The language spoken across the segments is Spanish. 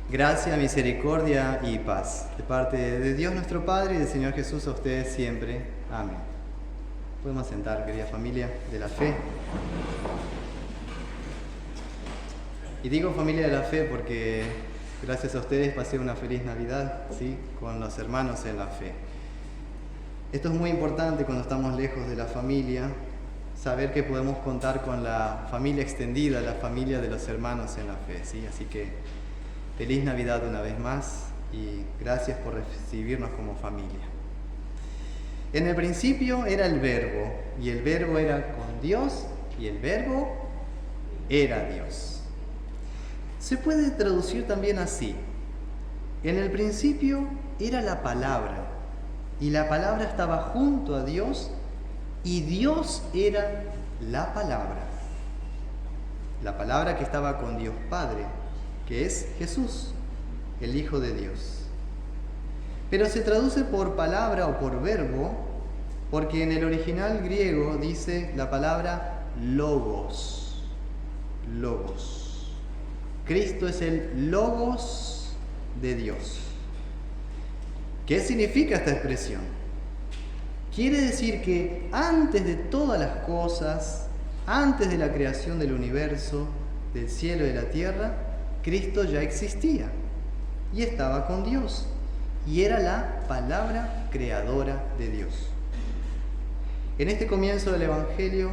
Gracia, misericordia y paz de parte de Dios nuestro Padre y del Señor Jesús a ustedes siempre. Amén. Podemos sentar, querida familia de la fe. Y digo familia de la fe porque gracias a ustedes pasé una feliz Navidad, ¿sí?, con los hermanos en la fe. Esto es muy importante cuando estamos lejos de la familia, saber que podemos contar con la familia extendida, la familia de los hermanos en la fe, ¿sí? Así que feliz Navidad una vez más y gracias por recibirnos como familia. En el principio era el Verbo, y el Verbo era con Dios, y el Verbo era Dios. Se puede traducir también así: en el principio era la palabra, y la palabra estaba junto a Dios, y Dios era la palabra que estaba con Dios Padre, que es Jesús, el Hijo de Dios. Pero se traduce por palabra o por verbo, porque en el original griego dice la palabra logos. Logos. Cristo es el logos de Dios. ¿Qué significa esta expresión? Quiere decir que antes de todas las cosas, antes de la creación del universo, del cielo y de la tierra, Cristo ya existía y estaba con Dios y era la palabra creadora de Dios. En este comienzo del Evangelio,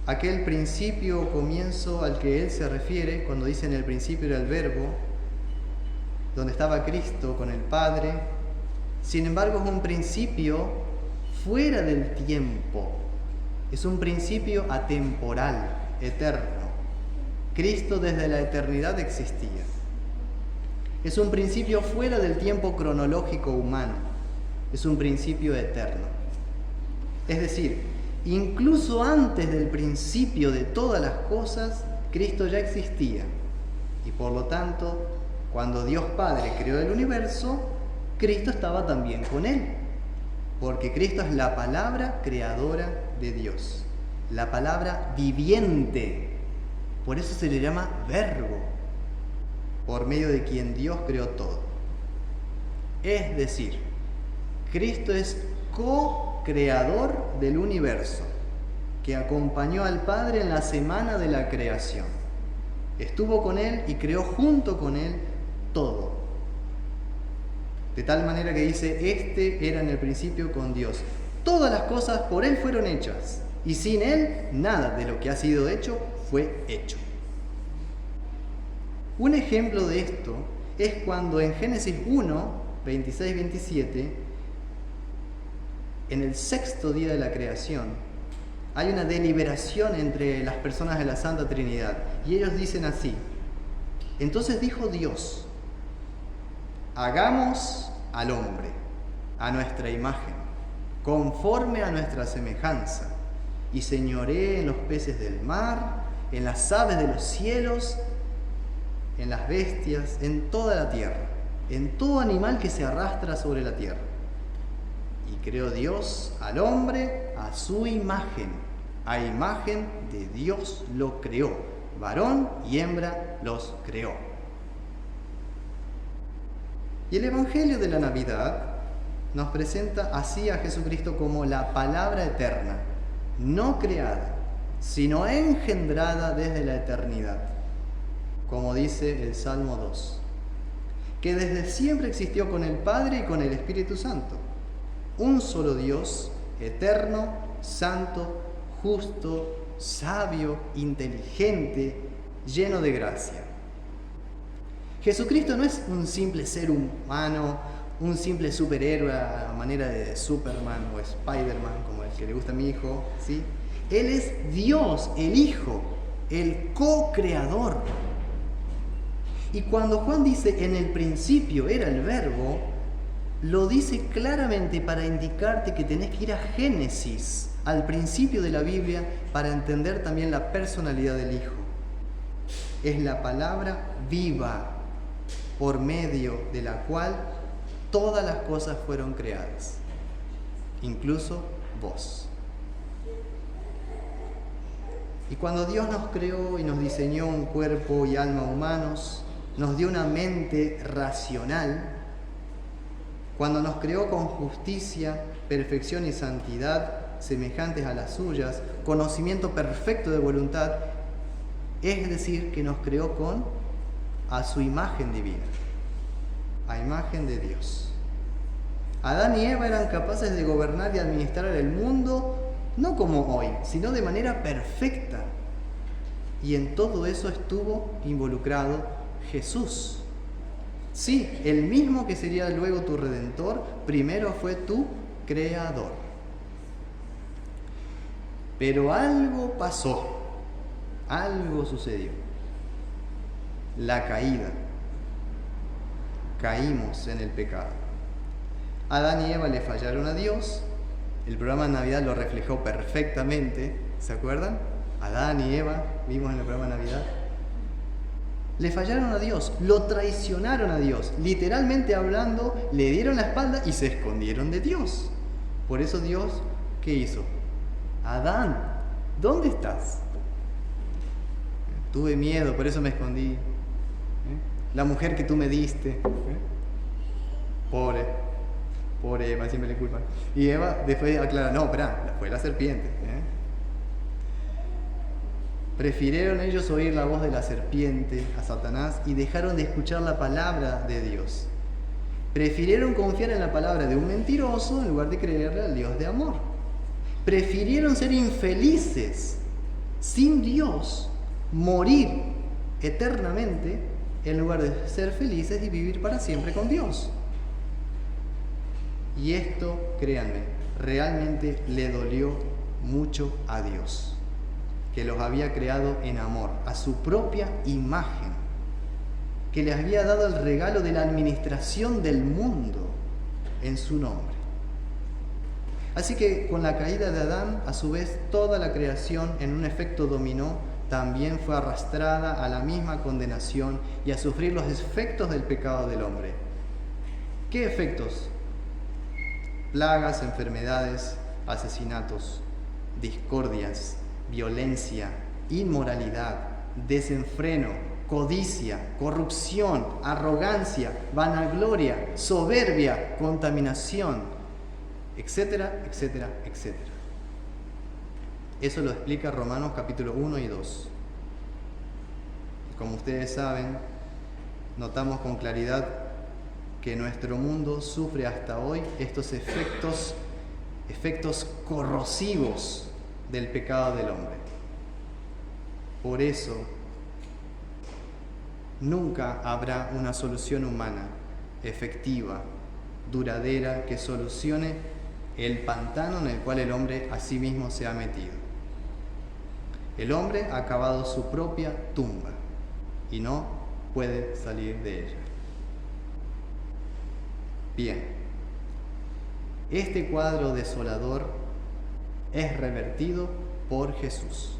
aquel principio o comienzo al que él se refiere cuando dice en el principio era el Verbo, donde estaba Cristo con el Padre, sin embargo es un principio fuera del tiempo, es un principio atemporal, eterno. Cristo desde la eternidad existía. Es un principio fuera del tiempo cronológico humano. Es un principio eterno. Es decir, incluso antes del principio de todas las cosas, Cristo ya existía. Y por lo tanto, cuando Dios Padre creó el universo, Cristo estaba también con él. Porque Cristo es la palabra creadora de Dios. La palabra viviente. Por eso se le llama Verbo, por medio de quien Dios creó todo. Es decir, Cristo es co-creador del universo, que acompañó al Padre en la semana de la creación. Estuvo con Él y creó junto con Él todo. De tal manera que dice, este era en el principio con Dios. Todas las cosas por Él fueron hechas, y sin Él nada de lo que ha sido hecho fue hecho. Un ejemplo de esto es cuando en Génesis 1, 26-27, en el sexto día de la creación, hay una deliberación entre las personas de la Santa Trinidad, y ellos dicen así: entonces dijo Dios, hagamos al hombre a nuestra imagen, conforme a nuestra semejanza, y señoree en los peces del mar, en las aves de los cielos, en las bestias, en toda la tierra, en todo animal que se arrastra sobre la tierra. Y creó Dios al hombre a su imagen, a imagen de Dios lo creó, varón y hembra los creó. Y el Evangelio de la Navidad nos presenta así a Jesucristo como la palabra eterna, no creada, sino engendrada desde la eternidad, como dice el Salmo 2, que desde siempre existió con el Padre y con el Espíritu Santo, un solo Dios, eterno, santo, justo, sabio, inteligente, lleno de gracia. Jesucristo no es un simple ser humano, un simple superhéroe a manera de Superman o Spider-Man, como el que le gusta a mi hijo, ¿sí? Él es Dios, el Hijo, el co-creador. Y cuando Juan dice en el principio era el Verbo, lo dice claramente para indicarte que tenés que ir a Génesis, al principio de la Biblia, para entender también la personalidad del Hijo. Es la palabra viva, por medio de la cual todas las cosas fueron creadas, incluso vos. Y cuando Dios nos creó y nos diseñó un cuerpo y alma humanos, nos dio una mente racional, cuando nos creó con justicia, perfección y santidad semejantes a las suyas, conocimiento perfecto de voluntad, es decir, que nos creó a su imagen divina, a imagen de Dios. Adán y Eva eran capaces de gobernar y administrar el mundo, no como hoy, sino de manera perfecta. Y en todo eso estuvo involucrado Jesús. Sí, el mismo que sería luego tu Redentor, primero fue tu Creador. Pero algo pasó, algo sucedió. La caída. Caímos en el pecado. Adán y Eva le fallaron a Dios. El programa de Navidad lo reflejó perfectamente. ¿Se acuerdan? Adán y Eva, vimos en el programa de Navidad. Le fallaron a Dios, lo traicionaron a Dios. Literalmente hablando, le dieron la espalda y se escondieron de Dios. Por eso Dios, ¿qué hizo? Adán, ¿dónde estás? Tuve miedo, por eso me escondí. La mujer que tú me diste. Pobre Eva, siempre le culpan. Y Eva después aclara, no, espera, fue la serpiente. Prefirieron ellos oír la voz de la serpiente, a Satanás, y dejaron de escuchar la palabra de Dios. Prefirieron confiar en la palabra de un mentiroso en lugar de creerle al Dios de amor. Prefirieron ser infelices sin Dios, morir eternamente, en lugar de ser felices y vivir para siempre con Dios. Y esto, créanme, realmente le dolió mucho a Dios, que los había creado en amor, a su propia imagen, que les había dado el regalo de la administración del mundo en su nombre. Así que con la caída de Adán, a su vez, toda la creación en un efecto dominó también fue arrastrada a la misma condenación y a sufrir los efectos del pecado del hombre. ¿Qué efectos? Plagas, enfermedades, asesinatos, discordias, violencia, inmoralidad, desenfreno, codicia, corrupción, arrogancia, vanagloria, soberbia, contaminación, etcétera, etcétera, etcétera. Eso lo explica Romanos capítulo 1 y 2. Como ustedes saben, notamos con claridad que nuestro mundo sufre hasta hoy estos efectos corrosivos del pecado del hombre. Por eso, nunca habrá una solución humana, efectiva, duradera, que solucione el pantano en el cual el hombre a sí mismo se ha metido. El hombre ha cavado su propia tumba y no puede salir de ella. Bien, este cuadro desolador es revertido por Jesús,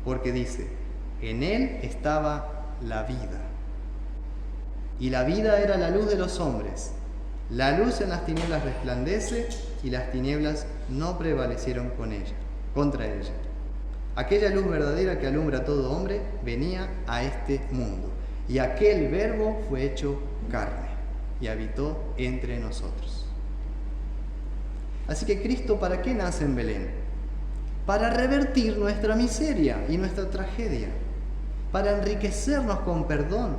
porque dice, en Él estaba la vida, y la vida era la luz de los hombres. La luz en las tinieblas resplandece, y las tinieblas no prevalecieron contra ella. Aquella luz verdadera que alumbra a todo hombre venía a este mundo, y aquel Verbo fue hecho carne y habitó entre nosotros. Así que Cristo, ¿para qué nace en Belén? Para revertir nuestra miseria y nuestra tragedia, para enriquecernos con perdón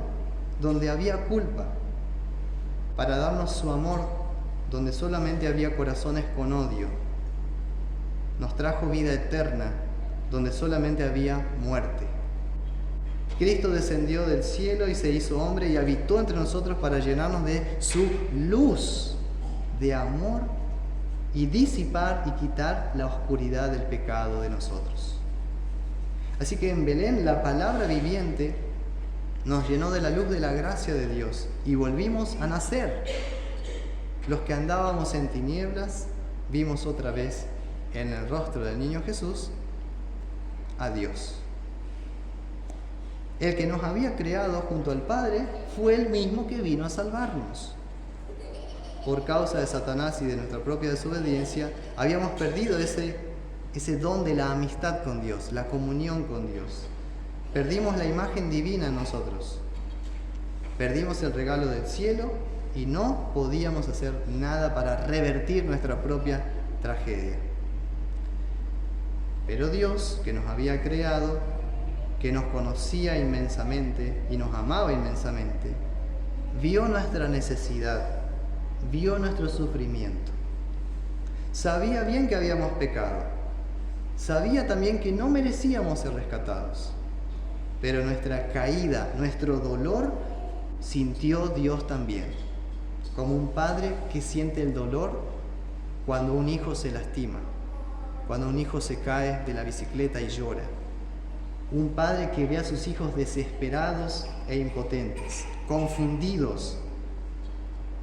donde había culpa, para darnos su amor donde solamente había corazones con odio. Nos trajo vida eterna donde solamente había muerte. Cristo descendió del cielo y se hizo hombre y habitó entre nosotros para llenarnos de su luz, de amor, y disipar y quitar la oscuridad del pecado de nosotros. Así que en Belén la palabra viviente nos llenó de la luz de la gracia de Dios y volvimos a nacer. Los que andábamos en tinieblas vimos otra vez en el rostro del niño Jesús a Dios. El que nos había creado junto al Padre fue el mismo que vino a salvarnos. Por causa de Satanás y de nuestra propia desobediencia, habíamos perdido ese don de la amistad con Dios, la comunión con Dios. Perdimos la imagen divina en nosotros. Perdimos el regalo del cielo y no podíamos hacer nada para revertir nuestra propia tragedia. Pero Dios, que nos había creado, que nos conocía inmensamente y nos amaba inmensamente, vio nuestra necesidad, vio nuestro sufrimiento. Sabía bien que habíamos pecado, sabía también que no merecíamos ser rescatados, pero nuestra caída, nuestro dolor, sintió Dios también, como un padre que siente el dolor cuando un hijo se lastima, cuando un hijo se cae de la bicicleta y llora. Un padre que ve a sus hijos desesperados e impotentes, confundidos.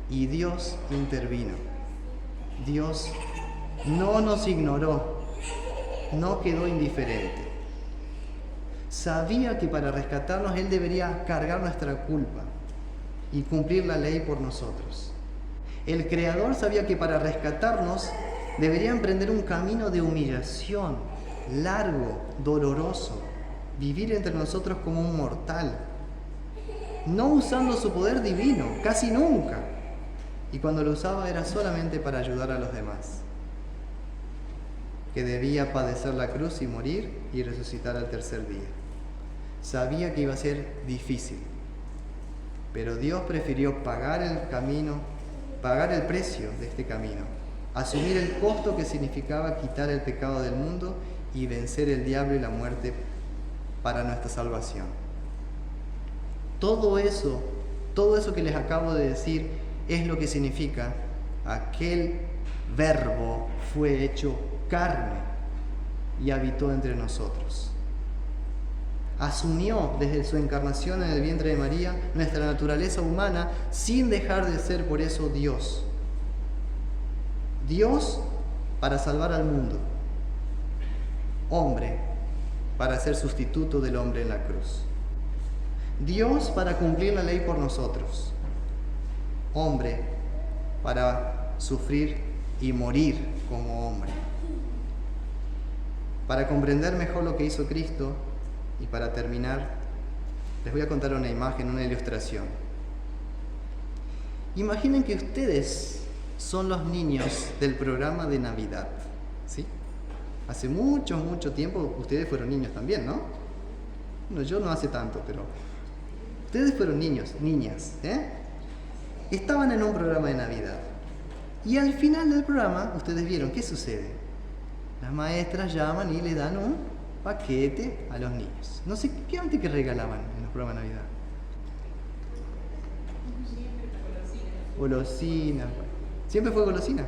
Y Dios intervino. Dios no nos ignoró, no quedó indiferente. Sabía que para rescatarnos Él debería cargar nuestra culpa y cumplir la ley por nosotros. El Creador sabía que para rescatarnos debería emprender un camino de humillación, largo, doloroso, vivir entre nosotros como un mortal, no usando su poder divino, casi nunca, y cuando lo usaba era solamente para ayudar a los demás, que debía padecer la cruz y morir y resucitar al tercer día. Sabía que iba a ser difícil, pero Dios prefirió pagar el precio de este camino, asumir el costo que significaba quitar el pecado del mundo y vencer el diablo y la muerte para nuestra salvación. Todo eso que les acabo de decir es lo que significa aquel verbo fue hecho carne y habitó entre nosotros. Asumió desde su encarnación en el vientre de María nuestra naturaleza humana sin dejar de ser por eso Dios. Dios para salvar al mundo. Hombre para ser sustituto del hombre en la cruz. Dios para cumplir la ley por nosotros. Hombre para sufrir y morir como hombre. Para comprender mejor lo que hizo Cristo y para terminar, les voy a contar una imagen, una ilustración. Imaginen que ustedes son los niños del programa de Navidad, ¿sí? Hace mucho tiempo ustedes fueron niños también, ¿no? Bueno, yo no hace tanto, pero ustedes fueron niños, niñas, ¿eh? Estaban en un programa de Navidad. Y al final del programa, ustedes vieron, ¿qué sucede? Las maestras llaman y le dan un paquete a los niños. No sé, ¿qué antes que regalaban en los programas de Navidad? Golosinas. ¿Siempre fue golosina?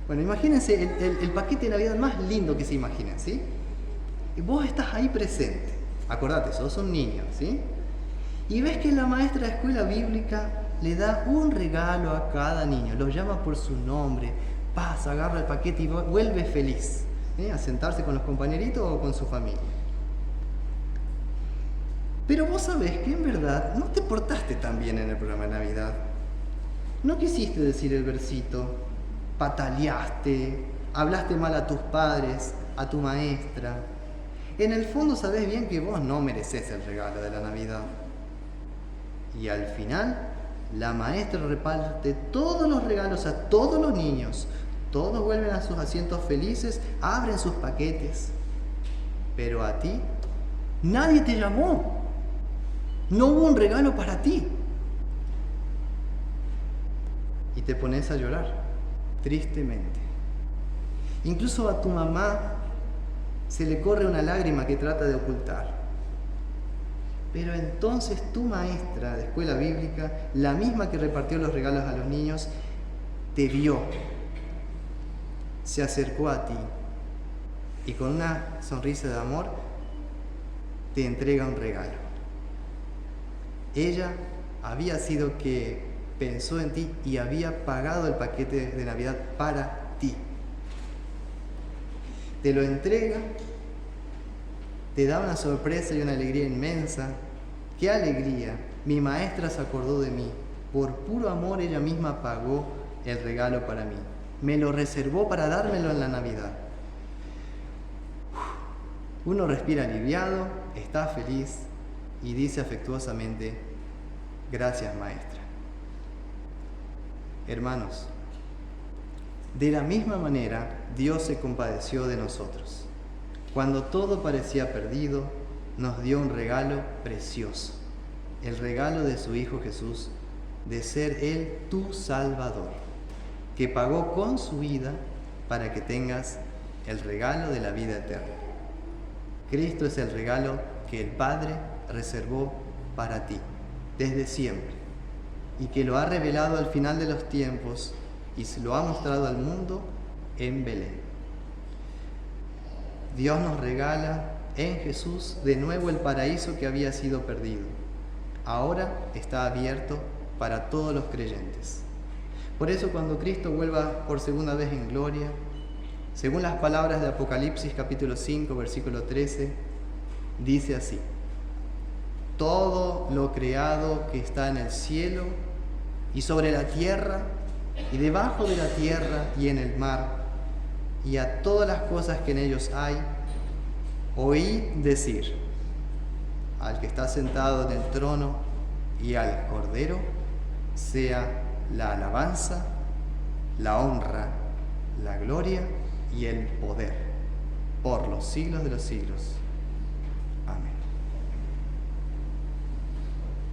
Bueno, imagínense el paquete de Navidad más lindo que se imaginen, ¿sí? Y vos estás ahí presente. Acordate, sos un niño, ¿sí? Y ves que la maestra de escuela bíblica le da un regalo a cada niño, lo llama por su nombre, pasa, agarra el paquete y vuelve feliz, a sentarse con los compañeritos o con su familia. Pero vos sabés que en verdad no te portaste tan bien en el programa de Navidad. No quisiste decir el versito, pataleaste, hablaste mal a tus padres, a tu maestra. En el fondo sabés bien que vos no merecés el regalo de la Navidad. Y al final, la maestra reparte todos los regalos a todos los niños. Todos vuelven a sus asientos felices, abren sus paquetes. Pero a ti, nadie te llamó. No hubo un regalo para ti. Y te pones a llorar, tristemente. Incluso a tu mamá se le corre una lágrima que trata de ocultar. Pero entonces tu maestra de escuela bíblica, la misma que repartió los regalos a los niños, te vio, se acercó a ti y con una sonrisa de amor te entrega un regalo. Ella había sido que pensó en ti y había pagado el paquete de Navidad para ti. Te lo entrega, te da una sorpresa y una alegría inmensa. ¡Qué alegría! Mi maestra se acordó de mí. Por puro amor ella misma pagó el regalo para mí. Me lo reservó para dármelo en la Navidad. Uno respira aliviado, está feliz y dice afectuosamente: Gracias, Maestra. Hermanos, de la misma manera Dios se compadeció de nosotros. Cuando todo parecía perdido, nos dio un regalo precioso, el regalo de su Hijo Jesús, de ser Él tu Salvador, que pagó con su vida para que tengas el regalo de la vida eterna. Cristo es el regalo que el Padre reservó para ti desde siempre y que lo ha revelado al final de los tiempos y se lo ha mostrado al mundo en Belén. Dios nos regala en Jesús de nuevo el paraíso que había sido perdido. Ahora está abierto para todos los creyentes. Por eso cuando Cristo vuelva por segunda vez en gloria, según las palabras de Apocalipsis capítulo 5, versículo 13, dice así: todo lo creado que está en el cielo y sobre la tierra y debajo de la tierra y en el mar, y a todas las cosas que en ellos hay, oí decir al que está sentado en el trono y al Cordero, sea la alabanza, la honra, la gloria y el poder por los siglos de los siglos. Amén.